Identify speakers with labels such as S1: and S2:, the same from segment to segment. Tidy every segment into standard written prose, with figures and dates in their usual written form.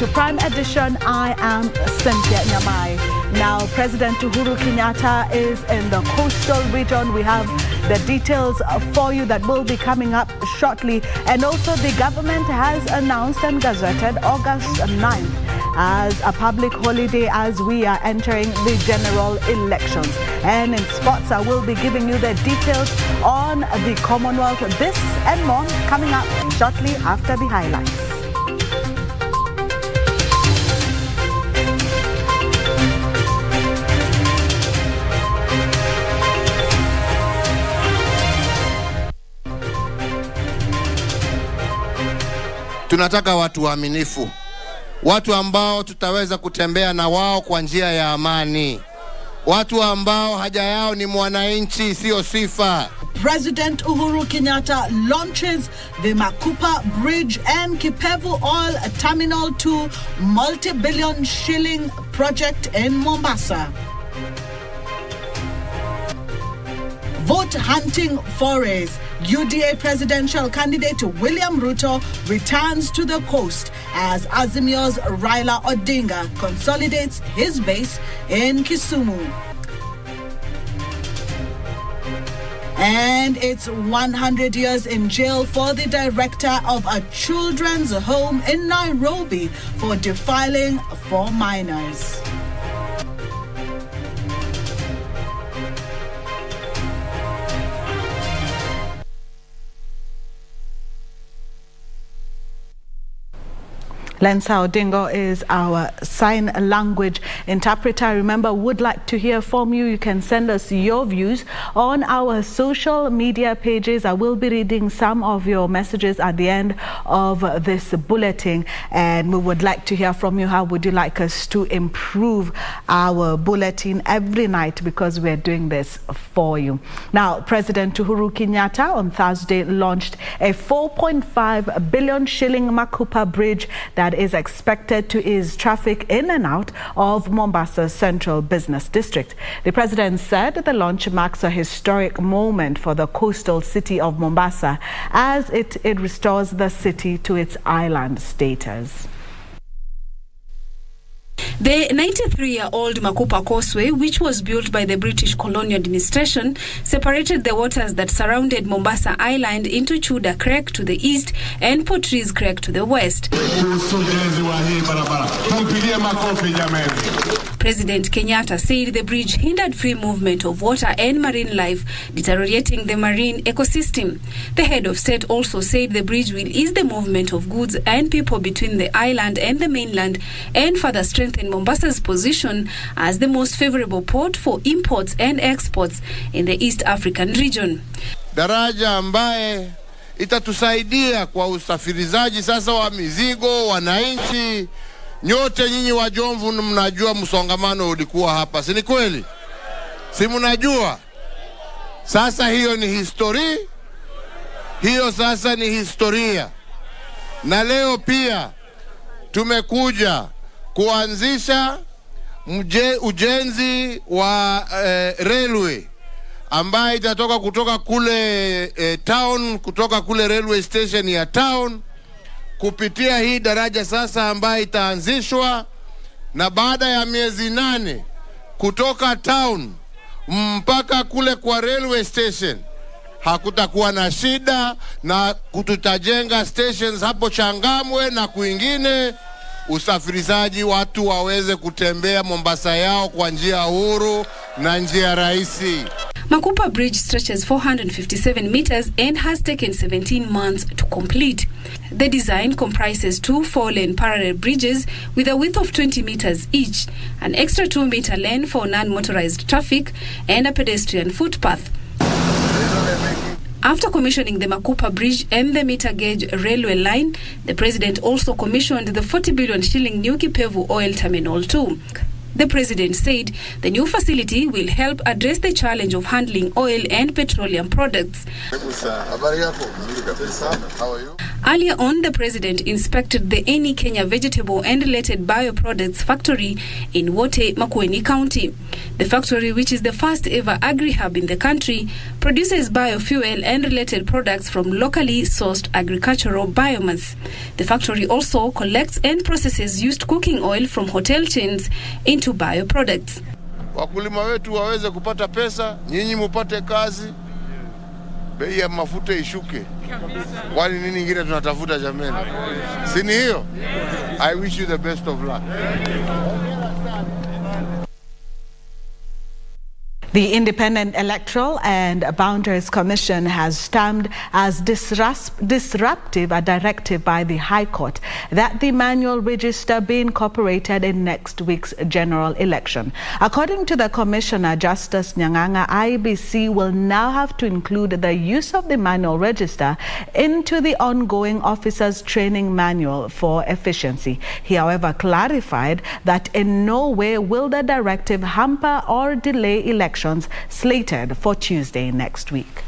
S1: to Prime Edition. I am Cynthia Nyamai. Now, President Uhuru Kenyatta is in the coastal region. We have the details for you that will be coming up shortly. And also, the government has announced and gazetted August 9th as a public holiday as we are entering the general elections. And in sports, I will be giving you the details on the Commonwealth. This and more coming up shortly after the highlights.
S2: Tunataka watu waaminifu, watu ambao tutaweza kutembea na wao kwa njia ya amani, watu ambao haja yao ni mwananchi, sio sifa.
S1: President Uhuru Kenyatta launches the Makupa Bridge and Kipevu Oil Terminal 2 multi-billion shilling project in Mombasa. Vote hunting forays. UDA presidential candidate William Ruto returns to the coast as Azimio's Raila Odinga consolidates his base in Kisumu. And it's 100 years in jail for the director of a children's home in Nairobi for defiling 4 minors. Raila Odinga is our sign language interpreter. Remember, would like to hear from you. You can send us your views on our social media pages. I will be reading some of your messages at the end of this bulletin, and we would like to hear from you. How would you like us to improve our bulletin every night, because we're doing this for you. Now, President Uhuru Kenyatta on Thursday launched a 4.5 billion shilling Makupa Bridge that is expected to ease traffic in and out of Mombasa's central business district. The president said the launch marks a historic moment for the coastal city of Mombasa as it restores the city to its island status.
S3: The 93-year-old Makupa Causeway, which was built by the British colonial administration, separated the waters that surrounded Mombasa Island into Chuda Creek to the east and Portrees Creek to the west. President Kenyatta said the bridge hindered free movement of water and marine life, deteriorating the marine ecosystem. The head of state also said the bridge will ease the movement of goods and people between the island and the mainland and further strengthen Mombasa's position as the most favorable port for imports and exports in the East African region.
S2: Daraja ambaye itatusaidia kwa usafirizaji sasa wa mizigo, wananchi. Nyote nyinyi wa Jomvu mnajua msongamano ulikuwa hapa, si ni kweli? Si mnajua? Sasa hiyo ni historia. Hiyo sasa ni historia. Na leo pia tumekuja kuanzisha ujenzi wa railway ambayo itatoka kutoka kule town, kutoka kule railway station ya town kupitia hii daraja sasa ambayo itaanzishwa, na baada ya miezi 8 kutoka town mpaka kule kwa railway station hakutakuwa na shida, na tutajenga stations hapo Changamwe na kwingine, usafirishaji watu waweze kutembea Mombasa yao kwa njia huru na njia rahisi.
S3: Makupa Bridge stretches 457 meters and has taken 17 months to complete. The design comprises 2 4-lane parallel bridges with a width of 20 meters each, an extra 2-meter lane for non-motorized traffic, and a pedestrian footpath. After commissioning the Makupa Bridge and the meter gauge railway line, the president also commissioned the 40 billion shilling new Kipevu Oil Terminal 2. The president said the new facility will help address the challenge of handling oil and petroleum products. Earlier on, the president inspected the Eni Kenya vegetable and related bioproducts factory in Wote, Makueni County. The factory, which is the first ever agri-hub in the country, produces biofuel and related products from locally sourced agricultural biomass. The factory also collects and processes used cooking oil from hotel chains into bioproducts.
S2: Wakulima wetu waweze kupata pesa, nyinyi mupate kazi, bei ya mafuta ishuke. Kwani nini ingine tunatafuta jameni? Si ni hiyo? I wish you the best of luck.
S1: The Independent Electoral and Boundaries Commission has stamped as disruptive a directive by the High Court that the manual register be incorporated in next week's general election. According to the Commissioner, Justice Nyamai, IEBC will now have to include the use of the manual register into the ongoing officers' training manual for efficiency. He, however, clarified that in no way will the directive hamper or delay elections slated for Tuesday next week.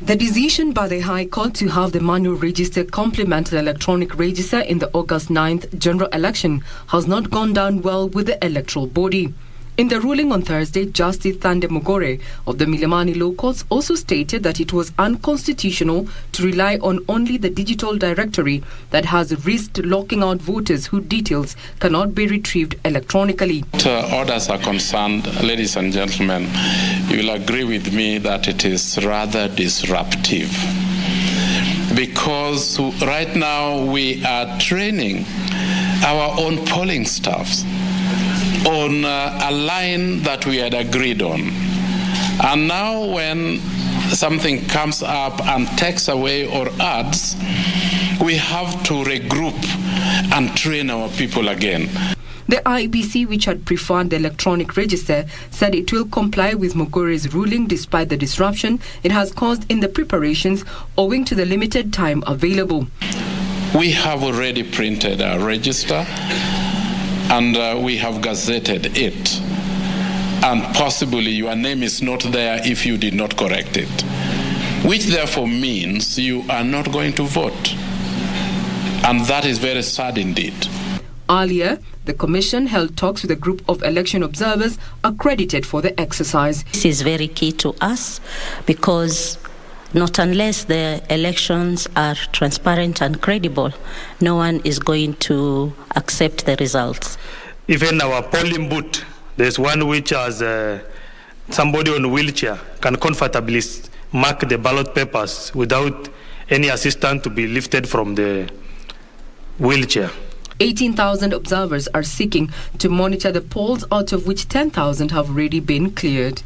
S4: The decision by the High Court to have the manual register complement the electronic register in the August 9th general election has not gone down well with the electoral body. In the ruling on Thursday, Justice Thande Mogore of the Milimani Law Courts also stated that it was unconstitutional to rely on only the digital directory that has risked locking out voters whose details cannot be retrieved electronically.
S5: Orders are concerned, ladies and gentlemen, you will agree with me that it is rather disruptive. Because right now we are training our own polling staffs on a line that we had agreed on. And now when something comes up and takes away or adds, we have to regroup and train our people again.
S4: The IEBC, which had preferred the electronic register, said it will comply with Mogore's ruling despite the disruption it has caused in the preparations owing to the limited time available.
S5: We have already printed our register and we have gazetted it. And possibly your name is not there if you did not correct it, which therefore means you are not going to vote. And that is very sad indeed.
S4: Earlier, the Commission held talks with a group of election observers accredited for the exercise.
S6: This is very key to us because not unless the elections are transparent and credible, no one is going to accept the results.
S7: Even our polling booth, there's one which has somebody on a wheelchair can comfortably mark the ballot papers without any assistance to be lifted from the wheelchair.
S4: 18,000 observers are seeking to monitor the polls, out of which 10,000 have already been cleared.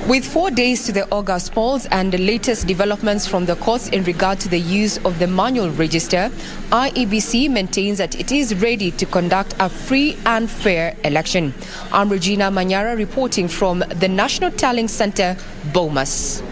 S8: With 4 days to the August polls and the latest developments from the courts in regard to the use of the manual register, IEBC maintains that it is ready to conduct a free and fair election. I'm Regina Manyara reporting from the National Tallying Center, Bomas.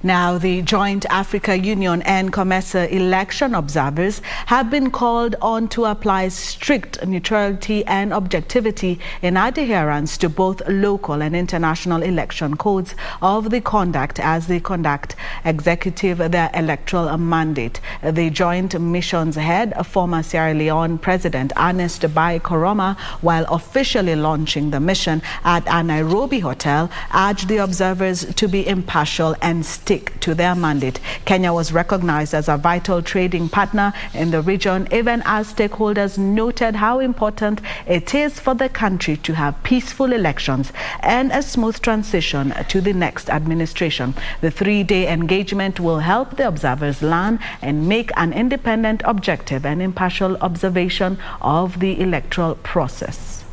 S1: Now, the Joint Africa Union and COMESA election observers have been called on to apply strict neutrality and objectivity in adherence to both local and international election codes of the conduct as they conduct executive their electoral mandate. The joint missions head, former Sierra Leone President Ernest Bai Koroma, while officially launching the mission at a Nairobi hotel, urged the observers to be impartial and stick to their mandate. Kenya was recognized as a vital trading partner in the region, even as stakeholders noted how important it is for the country to have peaceful elections and a smooth transition to the next administration. The 3-day engagement will help the observers learn and make an independent, objective and impartial observation of the electoral process.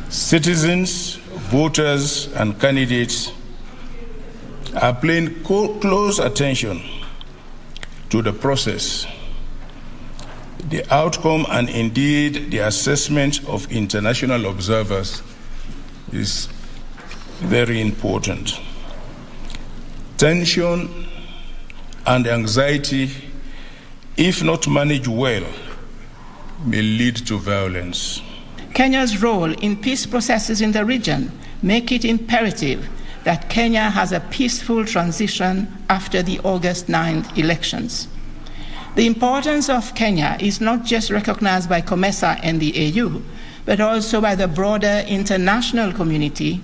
S9: Citizens, voters and candidates are paying close attention to the process, the outcome and indeed the assessment of international observers is very important. Tension and anxiety, if not managed well, may lead to violence.
S10: Kenya's role in peace processes in the region make it imperative that Kenya has a peaceful transition after the August 9th elections. The importance of Kenya is not just recognized by COMESA and the AU, but also by the broader international community,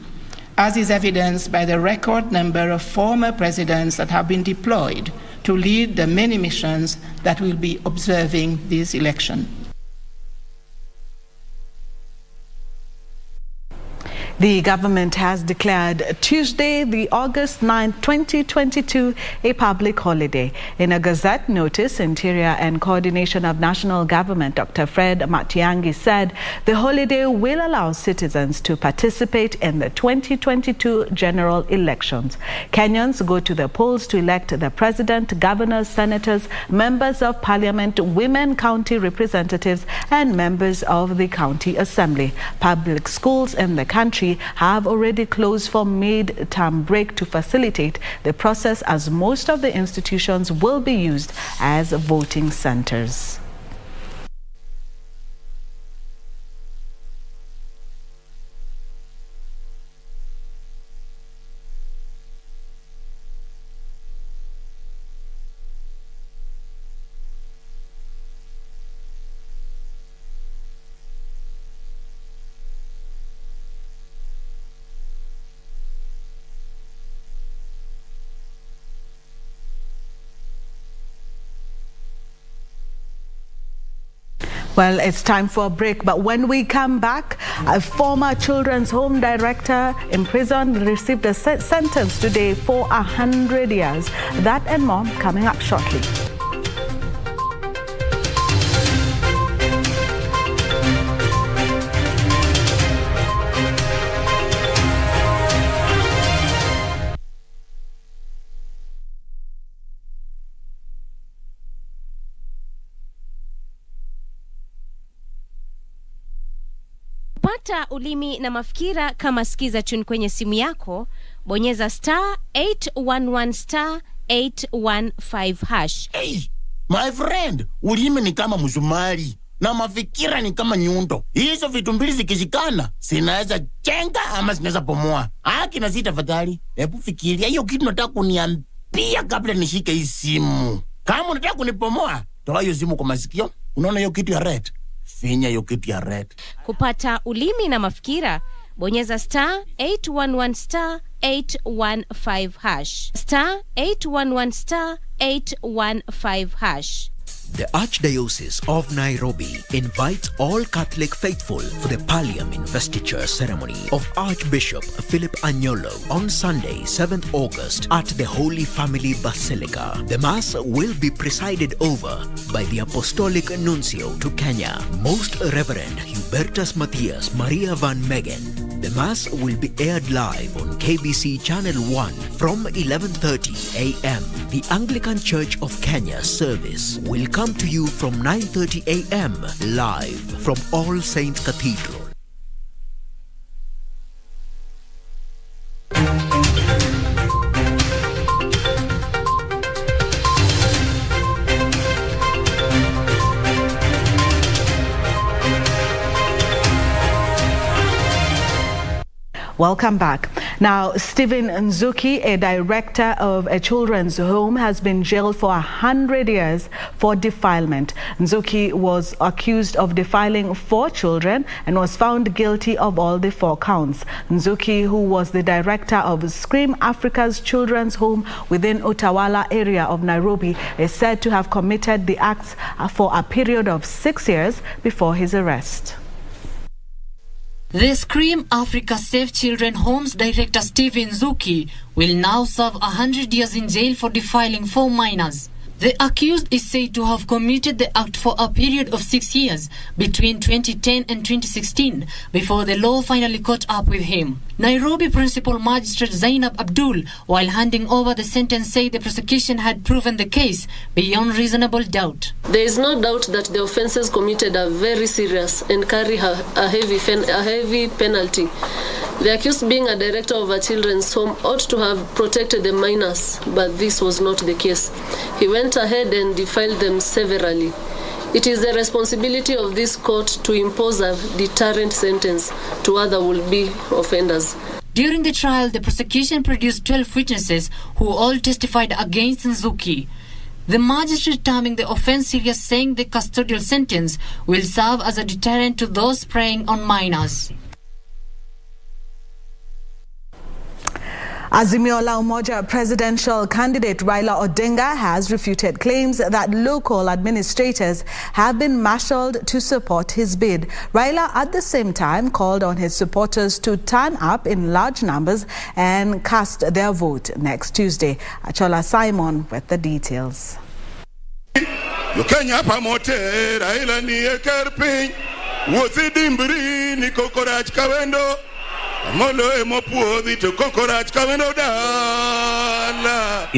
S10: as is evidenced by the record number of former presidents that have been deployed to lead the many missions that will be observing this election.
S1: The government has declared Tuesday, the August 9, 2022, a public holiday. In a Gazette notice, Interior and Coordination of National Government, Dr. Fred Matiang'i said the holiday will allow citizens to participate in the 2022 general elections. Kenyans go to the polls to elect the president, governors, senators, members of parliament, women county representatives, and members of the county assembly. Public schools in the country have already closed for mid-term break to facilitate the process, as most of the institutions will be used as voting centers. Well, it's time for a break, but when we come back, a former children's home director imprisoned received a sentence today for 100 years. That and more coming up shortly.
S11: Pata ulimi na mafikira kama sikiza tune kwenye simu yako, bonyeza *811 *815 #.
S12: Hey, my friend, ulimi ni kama msumari na mafikira ni kama nyundo. Hizo vitu mbili zikishikana, zinaweza jenga ama zinaweza bomoa. Haki na sita tafadhali. Hebu fikiria hiyo kitu nataka kuniambia kabla nishike hii simu. Kama unataka kunibomoa, toa hiyo simu kwa masikio. Unaona hiyo kitu ya red? Finya hiyo kitu ya red.
S11: Kupata ulimi na mafikira, bonyeza *811 *815 *811 *815 #.
S13: The Archdiocese of Nairobi invites all Catholic faithful for the Pallium investiture ceremony of Archbishop Philip Anyolo on Sunday, 7th August at the Holy Family Basilica. The Mass will be presided over by the Apostolic Nuncio to Kenya, Most Reverend Hubertus Matthias Maria van Megen. The Mass will be aired live on KBC Channel 1 from 11:30 a.m. The Anglican Church of Kenya service will come to you from 9:30 a.m. live from All Saints Cathedral.
S1: Welcome back. Now, Stephen Nzuki, a director of a children's home, has been jailed for 100 years for defilement. Nzuki was accused of defiling 4 children and was found guilty of all the 4 counts. Nzuki, who was the director of Scream Africa's children's home within Utawala area of Nairobi, is said to have committed the acts for a period of 6 years before his arrest.
S14: The Scream Africa Safe Children Homes director Stephen Nzuki will now serve 100 years in jail for defiling 4 minors. The accused is said to have committed the act for a period of 6 years between 2010 and 2016 before the law finally caught up with him. Nairobi Principal Magistrate Zainab Abdul, while handing over the sentence, said the prosecution had proven the case beyond reasonable doubt.
S15: There is no doubt that the offences committed are very serious and carry a heavy penalty. The accused, being a director of a children's home, ought to have protected the minors, but this was not the case. He went ahead and defiled them severally. It is the responsibility of this court to impose a deterrent sentence to other would-be offenders.
S14: During the trial, the prosecution produced 12 witnesses who all testified against Nzuki. The magistrate terming the offence serious, saying the custodial sentence will serve as a deterrent to those preying on minors.
S1: Azimio la Umoja presidential candidate Raila Odinga has refuted claims that local administrators have been marshalled to support his bid. Raila at the same time called on his supporters to turn up in large numbers and cast their vote next Tuesday. Achola Simon with the details.
S16: Raila ni ekerpin, wozidimbri ni kokorach kawendo.
S17: In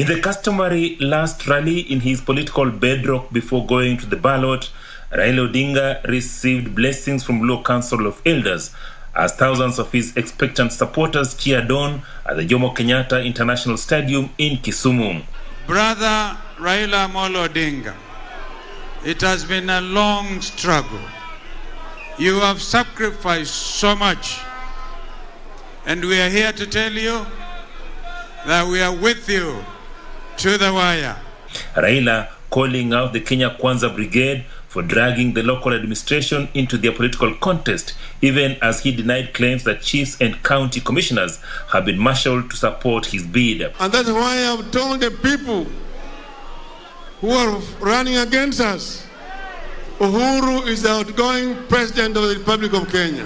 S17: the customary last rally in his political bedrock before going to the ballot, Raila Odinga received blessings from Law Council of Elders as thousands of his expectant supporters cheered on at the Jomo Kenyatta International Stadium in Kisumu.
S18: Brother Raila Odinga, it has been a long struggle. You have sacrificed so much. And we are here to tell you that we are with you to the wire.
S17: Raila calling out the Kenya Kwanza Brigade for dragging the local administration into their political contest, even as he denied claims that chiefs and county commissioners have been marshaled to support his bid.
S16: And that's why I've told the people who are running against us, Uhuru is the outgoing president of the Republic of Kenya.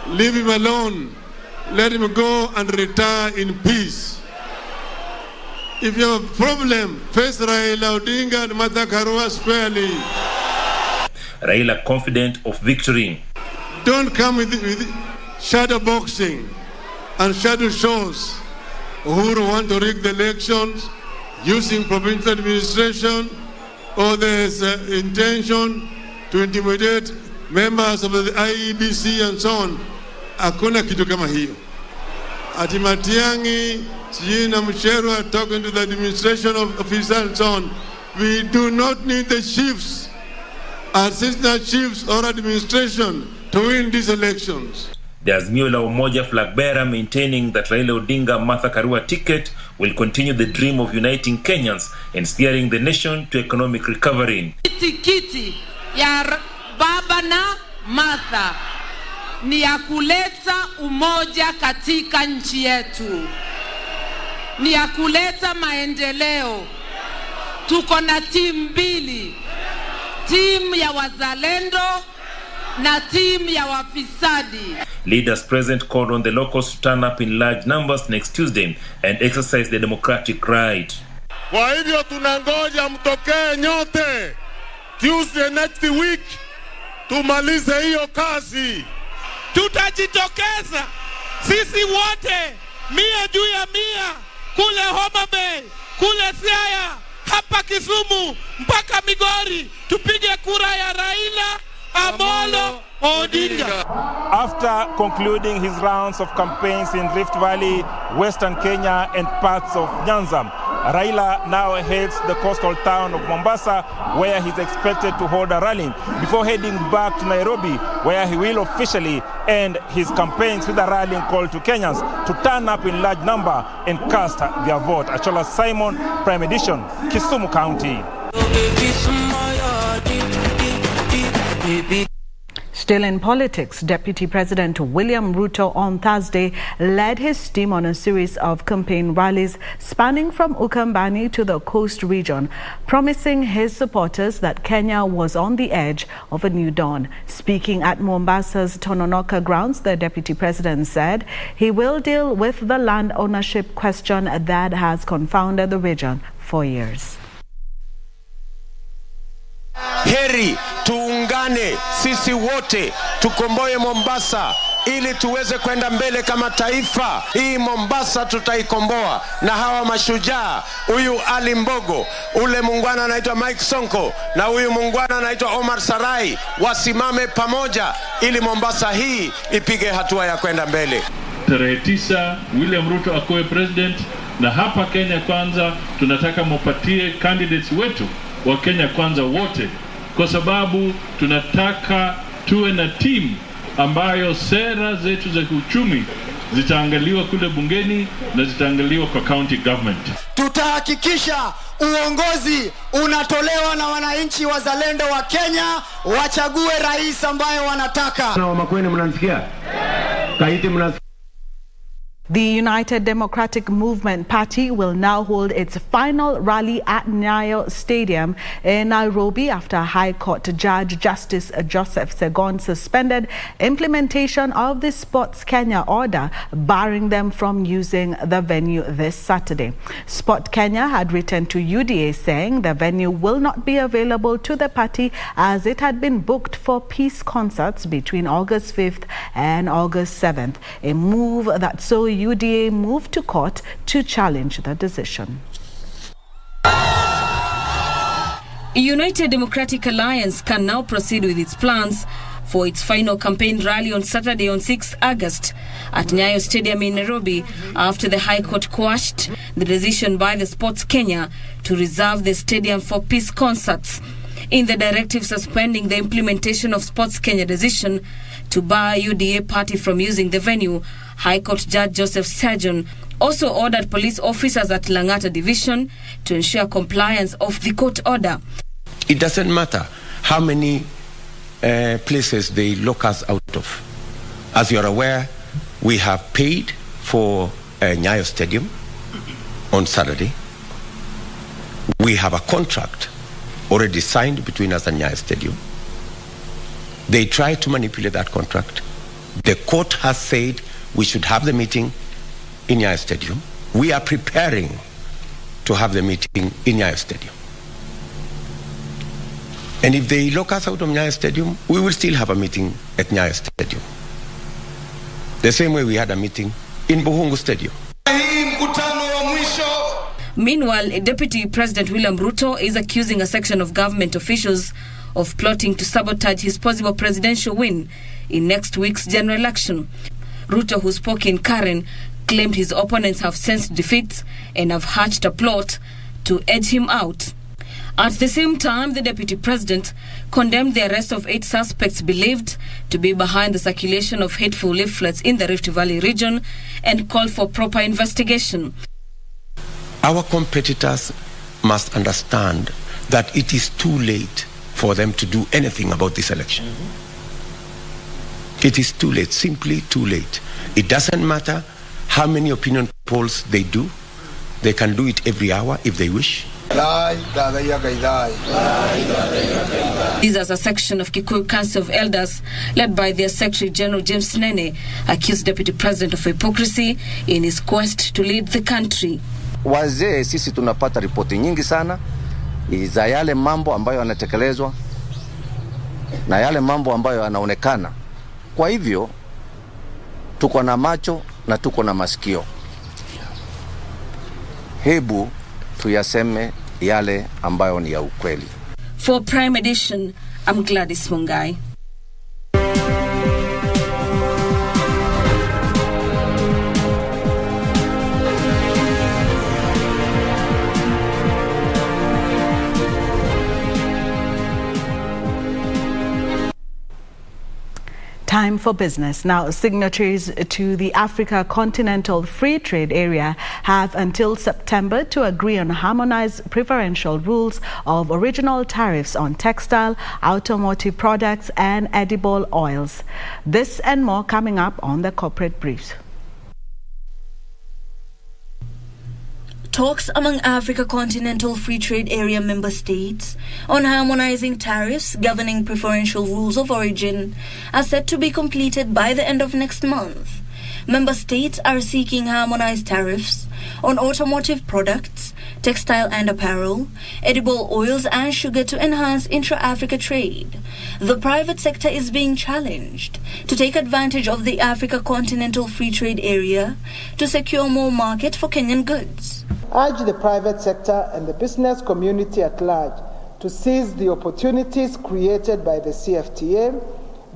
S16: Leave him alone. Let him go and retire in peace. If you have a problem, face Raila Odinga and Martha Karua squarely.
S17: Raila confident of victory.
S16: Don't come with shadow boxing and shadow shows. Uhuru want to rig the elections using provincial administration, or there's intention to intimidate members of the IEBC and so on. Hakuna kitu kama hiyo. Ati Matiang'i, Sijina Mcherwa talking to the administration of officers and so on. We do not need the chiefs, assistant chiefs or administration to win these elections.
S17: The Azimio la Umoja flag bearer maintaining that Raila Odinga Martha Karua ticket will continue the dream of uniting Kenyans and steering the nation to economic recovery.
S19: Kiti ya baba na Martha ni ya kuleta umoja katika nchi yetu, ni ya kuleta maendeleo. Tuko na timu mbili, timu ya wazalendo na timu ya wafisadi.
S17: Leaders present called on the locals to turn up in large numbers next Tuesday and exercise their democratic right.
S16: Kwa hivyo tunangoja mtokee nyote Tuesday next week tumalize hiyo kazi.
S19: Tutajitokeza sisi wote, 100 juu ya 100, kule Homa Bay, kule Siaya, hapa Kisumu, mpaka Migori, tupige kura ya Raila Amolo Odinga.
S20: After concluding his rounds of campaigns in Rift Valley, Western Kenya and parts of Nyanza, Raila now heads the coastal town of Mombasa, where he's expected to hold a rally before heading back to Nairobi, where he will officially end his campaigns with a rallying call to Kenyans to turn up in large number and cast their vote. Achola Simon, Prime Edition, Kisumu County.
S1: Still in politics, Deputy President William Ruto on Thursday led his team on a series of campaign rallies spanning from Ukambani to the coast region, promising his supporters that Kenya was on the edge of a new dawn. Speaking at Mombasa's Tononoka grounds, the Deputy President said he will deal with the land ownership question that has confounded the region for years.
S21: Heri tuungane sisi wote tukomboe Mombasa ili tuweze kwenda mbele kama taifa. Hii Mombasa tutaikomboa na hawa mashujaa, huyu Ali Mbogo, ule muungwana anaitwa Mike Sonko na huyu muungwana anaitwa Omar Sarai, wasimame pamoja ili Mombasa hii ipige hatua ya kwenda mbele.
S22: Tarehe 9 William Ruto akuwe president, na hapa Kenya Kwanza tunataka mupatie candidates wetu wa Kenya Kwanza wote, kwa sababu tunataka tuwe na team ambayo sera zetu za uchumi zitaangaliwa kule bungeni na zitaangaliwa kwa county government.
S21: Tutahakikisha
S2: uongozi unatolewa na wananchi wazalendo wa Kenya, wachague rais ambaye wanataka.
S3: Na Makueni mnanisikia? Kaiti mnasikia?
S1: The United Democratic Movement Party will now hold its final rally at Nyayo Stadium in Nairobi after High Court Judge Justice Joseph Segon suspended implementation of the Sports Kenya order barring them from using the venue this Saturday. Sport Kenya had written to UDA saying the venue will not be available to the party as it had been booked for peace concerts between August 5th and August 7th, a move that saw UDA moved to court to challenge the decision.
S23: United Democratic Alliance can now proceed with its plans for its final campaign rally on Saturday on 6th August at Nyayo Stadium in Nairobi after the High Court quashed the decision by the Sports Kenya to reserve the stadium for peace concerts. In the directive suspending the implementation of Sports Kenya decision to bar UDA party from using the venue, High Court Judge Joseph Segon also ordered police officers at Langata Division to ensure compliance of the court order.
S21: It doesn't matter how many places they lock us out of. As you are aware, we have paid for Nyayo Stadium on Saturday. We have a contract already signed between us and Nyayo Stadium. They tried to manipulate that contract. The court has said we should have the meeting in Nyayo Stadium. We are preparing to have the meeting in Nyayo Stadium. And if they lock us out of Nyayo Stadium, we will still have a meeting at Nyayo Stadium. The same way we had a meeting in Buhungu Stadium.
S23: Meanwhile, Deputy President William Ruto is accusing a section of government officials of plotting to sabotage his possible presidential win in next week's general election. Ruto, who spoke in Karen, claimed his opponents have sensed defeat and have hatched a plot to edge him out. At the same time, the Deputy President condemned the arrest of 8 suspects believed to be behind the circulation of hateful leaflets in the Rift Valley region and called for proper investigation.
S21: Our competitors must understand that it is too late for them to do anything about this election. It is too late, simply too late. It doesn't matter how many opinion polls they do. They can do it every hour if they wish.
S23: This is a section of Kikuyu Council of Elders led by their Secretary General James Nene accused Deputy President of hypocrisy in his quest to lead the country.
S24: Wazee sisi tunapata ripoti nyingi sana za yale mambo ambayo yanatekelezwa na yale mambo ambayo yanaonekana. Kwa hivyo tuko na macho na tuko na masikio. Hebu tuyaseme yale ambayo ni ya ukweli.
S23: For Prime Edition, I'm Gladys Mungai.
S1: Time for business. Now, signatories to the Africa Continental Free Trade Area have until September to agree on harmonized preferential rules of original tariffs on textile, automotive products and edible oils. This and more coming up on the Corporate Briefs.
S25: Talks among Africa Continental Free Trade Area member states on harmonizing tariffs governing preferential rules of origin are set to be completed by the end of next month. Member states are seeking harmonized tariffs on automotive products, textile and apparel, edible oils and sugar to enhance intra-Africa trade. The private sector is being challenged to take advantage of the Africa Continental Free Trade Area to secure more market for Kenyan goods.
S26: Urge the private sector and the business community at large to seize the opportunities created by the CFTA,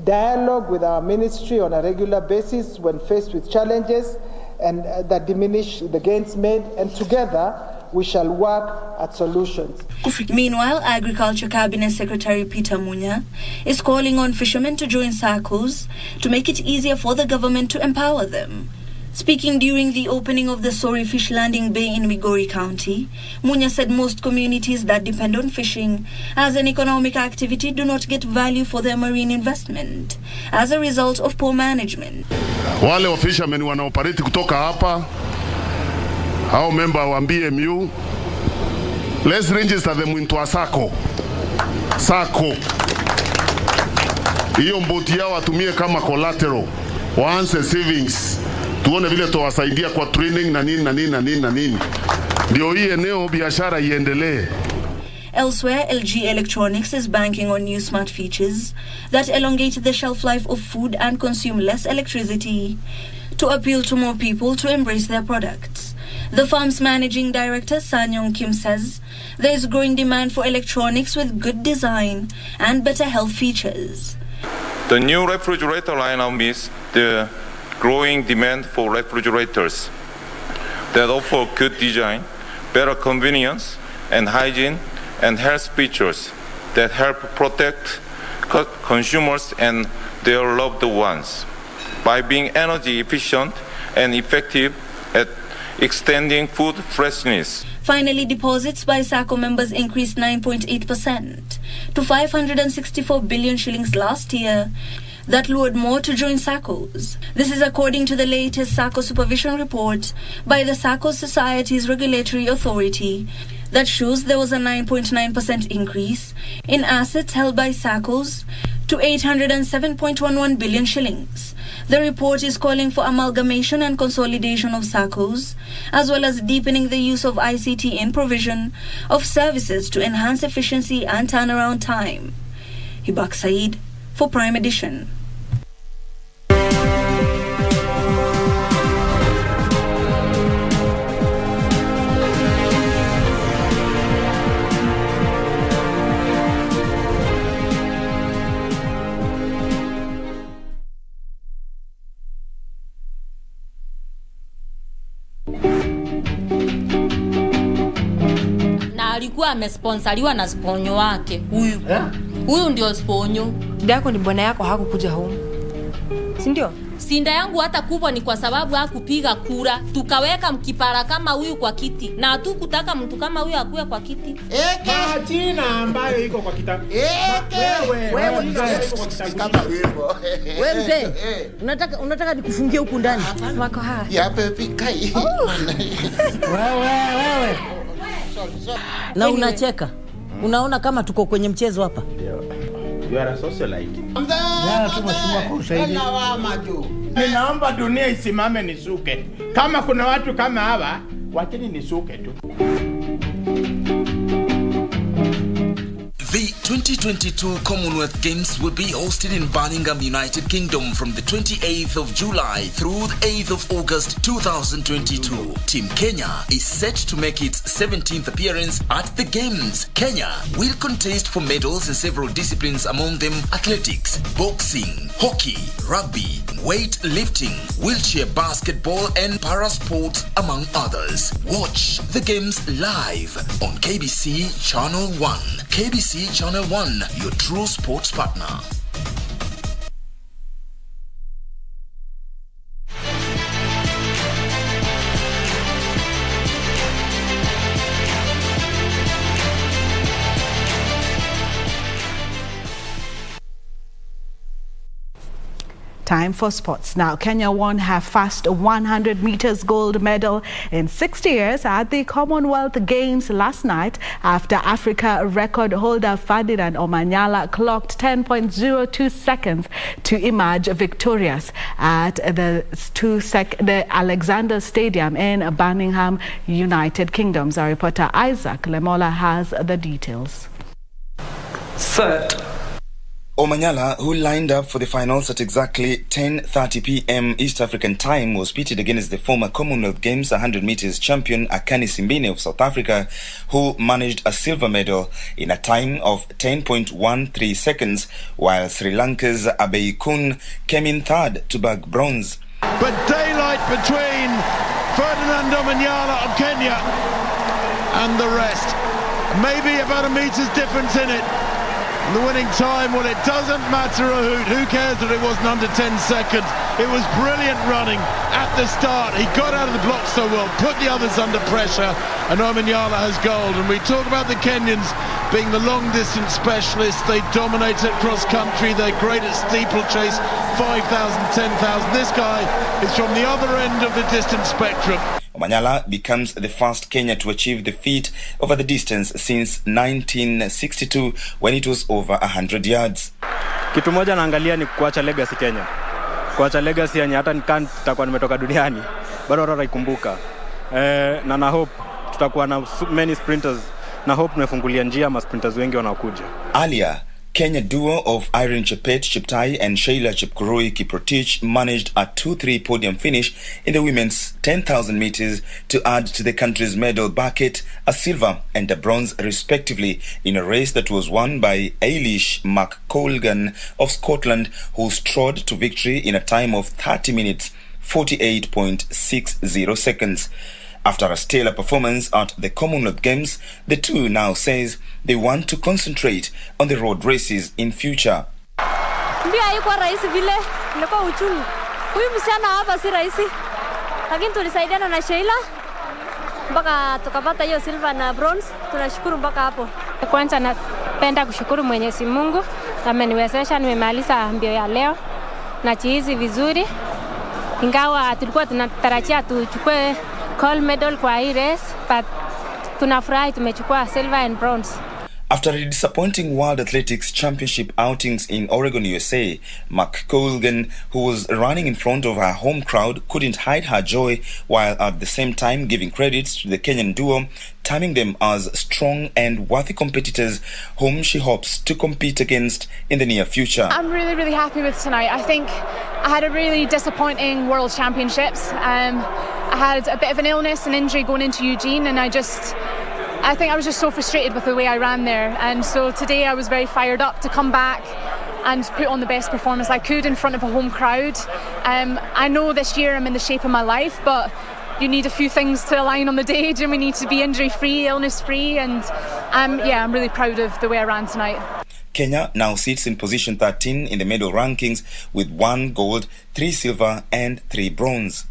S26: dialogue with our ministry on a regular basis when faced with challenges and that diminish the gains made, and together we shall work at solutions.
S25: Meanwhile, Agriculture Cabinet Secretary Peter Munya is calling on fishermen to join circles to make it easier for the government to empower them. Speaking during the opening of the Sori Fish Landing Bay in Migori County, Munya said most communities that depend on fishing as an economic activity do not get value for their marine investment as a result of poor management.
S4: Wale wa fishermen wanaoperate kutoka hapa, hao member wa BMU, let's register them into a sacco. Hiyo mboti yao watumie kama collateral, waanze savings. Tuone vile tuwasaidia kwa training na nini. Ndio hii eneo biashara iendelee.
S25: Elsewhere, LG Electronics is banking on new smart features that elongate the shelf life of food and consume less electricity to appeal to more people to embrace their products. The firm's managing director, Sanyong Kim, says there is growing demand for electronics with good design and better health features.
S5: The new refrigerator lineup meets the growing demand for refrigerators that offer good design, better convenience and hygiene, and health features that help protect consumers and their loved ones by being energy efficient and effective at extending food freshness.
S25: Finally, deposits by SACCO members increased 9.8% to 564 billion shillings last year. That lured more to join SACCOs. This is according to the latest SACCO supervision report by the SACCO Society's regulatory authority that shows there was a 9.9% increase in assets held by SACCOs to 807.11 billion shillings. The report is calling for amalgamation and consolidation of SACCOs, as well as deepening the use of ICT in provision of services to enhance efficiency and turnaround time. Hibak Saeed for Prime Edition.
S6: Alikuwa amesponsoriwa na sponyo wake huyu. Huyu ndio sponyo.
S7: Shida yako ni bwana yako hakukuja home. Si ndio?
S6: Sinda yangu hata kubwa ni kwa sababu hakupiga kura. Tukaweka mkipara kama huyu kwa kiti. Na hatukutaka mtu kama huyu akuwe kwa kiti.
S12: Majina ambayo iko kwa kitabu. Wewe
S7: kama wimbo. Wewe mzee, unataka nikufungie huku ndani? Wako haya.
S12: Ya pepi kai.
S7: Wewe. Na unacheka. Unaona kama tuko kwenye mchezo hapa.
S12: You are a socialite. Ninaomba dunia isimame nisuke. Kama kuna watu kama hawa, wacheni nisuke tu.
S8: The 2022 Commonwealth Games will be hosted in Birmingham, United Kingdom from the 28th of July through the 8th of August 2022. Team Kenya is set to make its 17th appearance at the Games. Kenya will contest for medals in several disciplines, among them athletics, boxing, hockey, rugby, weightlifting, wheelchair basketball and parasport, among others. Watch the Games live on KBC Channel 1. KBC Channel 1, your true sports partner.
S1: Time for sports. Now, Kenya won her first 100 meters gold medal in 60 years at the Commonwealth Games last night after Africa record holder Ferdinand Omanyala clocked 10.02 seconds to emerge victorious at the Alexander Stadium in Birmingham, United Kingdom. Our reporter Isaac Lemola has the details.
S9: Set. Omanyala, who lined up for the finals at exactly 10:30 p.m. East African time, was pitted against the former Commonwealth Games 100 meters champion Akani Simbine of South Africa, who managed a silver medal in a time of 10.13 seconds, while Sri Lanka's Abey Kun came in third to bag bronze.
S27: But daylight between Ferdinand Omanyala of Kenya and the rest. Maybe about a meter's difference in it. The winning time, well, it doesn't matter a hoot. Who cares that it wasn't under 10 seconds? It was brilliant running at the start. He got out of the block so well, put the others under pressure, and Omanyala has gold. And we talk about the Kenyans being the long-distance specialists. They dominate at cross-country. They're great at steeplechase, 5,000, 10,000. This guy is from the other end of the distance spectrum.
S9: Omanyala becomes the first Kenya to achieve the feat over the distance since 1962 when it was over 100 yards.
S10: Kitu moja naangalia ni kuacha legacy Kenya. Kuacha legacy yenye hata nitakuwa nimetoka duniani bado watu wataikumbuka. Na hope tutakuwa na many sprinters. Na hope tumefungulia njia ma sprinters wengi wanakuja.
S9: Earlier, Kenya duo of Irene Chepet Cheptai and Sheila Chepkurui Kiprotich managed a 2-3 podium finish in the women's 10,000 meters to add to the country's medal bucket a silver and a bronze respectively in a race that was won by Ailish McColgan of Scotland, who strode to victory in a time of 30 minutes 48.60 seconds. After a stellar performance at the Commonwealth Games, the two now says they want to concentrate on the road races in future.
S11: Mbio haikuwa rahisi vile, ilikuwa uchungu. Huyu msichana hapa si rahisi. Lakini tulisaidiana na Sheila mpaka tukapata hiyo silver na bronze. Tunashukuru mpaka hapo.
S13: Kwanza napenda kushukuru Mwenyezi Mungu ameniwezesha nimemaliza mbio ya leo na chihizi vizuri. Ingawa tulikuwa tunatarajia tuchukue gold medal kwa hii race, but tunafurahi tumechukua silver and bronze.
S9: After a disappointing World Athletics Championship outings in Oregon, USA, McColgan, who was running in front of her home crowd, couldn't hide her joy while at the same time giving credits to the Kenyan duo, terming them as strong and worthy competitors whom she hopes to compete against in the near future.
S14: I'm really, really happy with tonight. I think I had a really disappointing World Championships. I had a bit of an illness, an injury going into Eugene, and I think I was just so frustrated with the way I ran there. And so today I was very fired up to come back and put on the best performance I could in front of a home crowd. I know this year I'm in the shape of my life, but you need a few things to align on the day, and we need to be injury-free, illness-free, and I'm really proud of the way I ran tonight.
S9: Kenya now sits in position 13 in the medal rankings with 1 gold, 3 silver and 3 bronze.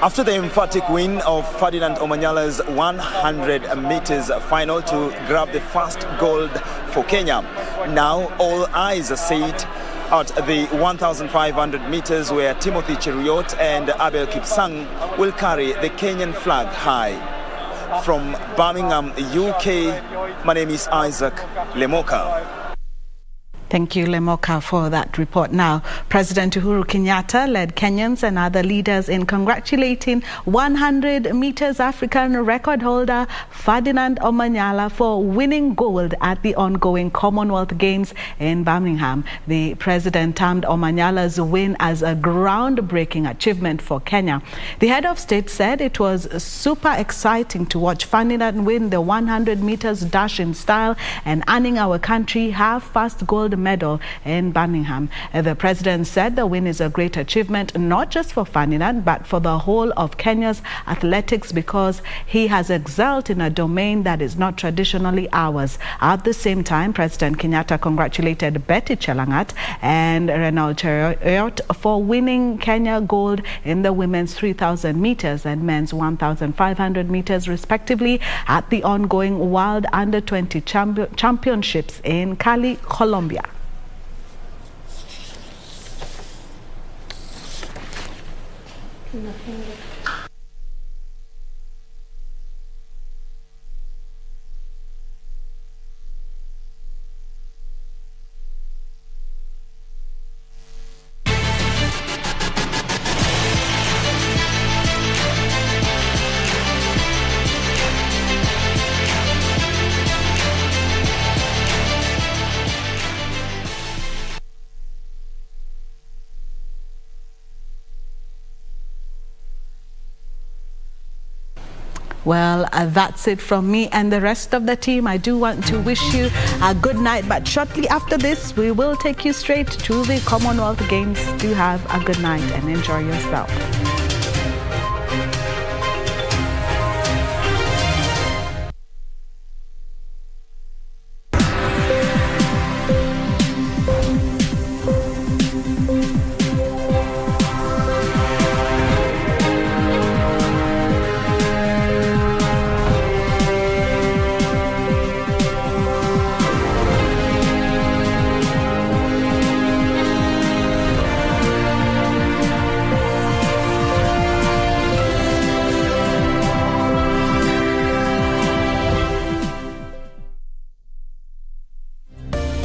S10: After the emphatic win of Ferdinand Omanyala's 100 meters final to grab the first gold for Kenya, now all eyes are set at the 1,500 meters where Timothy Cheruiyot and Abel Kipsang will carry the Kenyan flag high. From Birmingham, UK, my name is Isaac Lemoka.
S1: Thank you, Lemoka, for that report. Now, President Uhuru Kenyatta led Kenyans and other leaders in congratulating 100 meters African record holder Ferdinand Omanyala for winning gold at the ongoing Commonwealth Games in Birmingham. The president termed Omanyala's win as a groundbreaking achievement for Kenya. The head of state said it was super exciting to watch Ferdinand win the 100 meters dash in style and earning our country her first gold medal in Birmingham. The president said the win is a great achievement not just for Ferdinand but for the whole of Kenya's athletics because he has excelled in a domain that is not traditionally ours. At the same time, President Kenyatta congratulated Betty Chelangat and Raila Odinga for winning Kenya gold in the women's 3,000 meters and men's 1,500 meters respectively at the ongoing World Under-20 Championships in Cali, Colombia. Well, that's it from me and the rest of the team. I do want to wish you a good night, but shortly after this, we will take you straight to the Commonwealth Games. Do have a good night and enjoy yourself.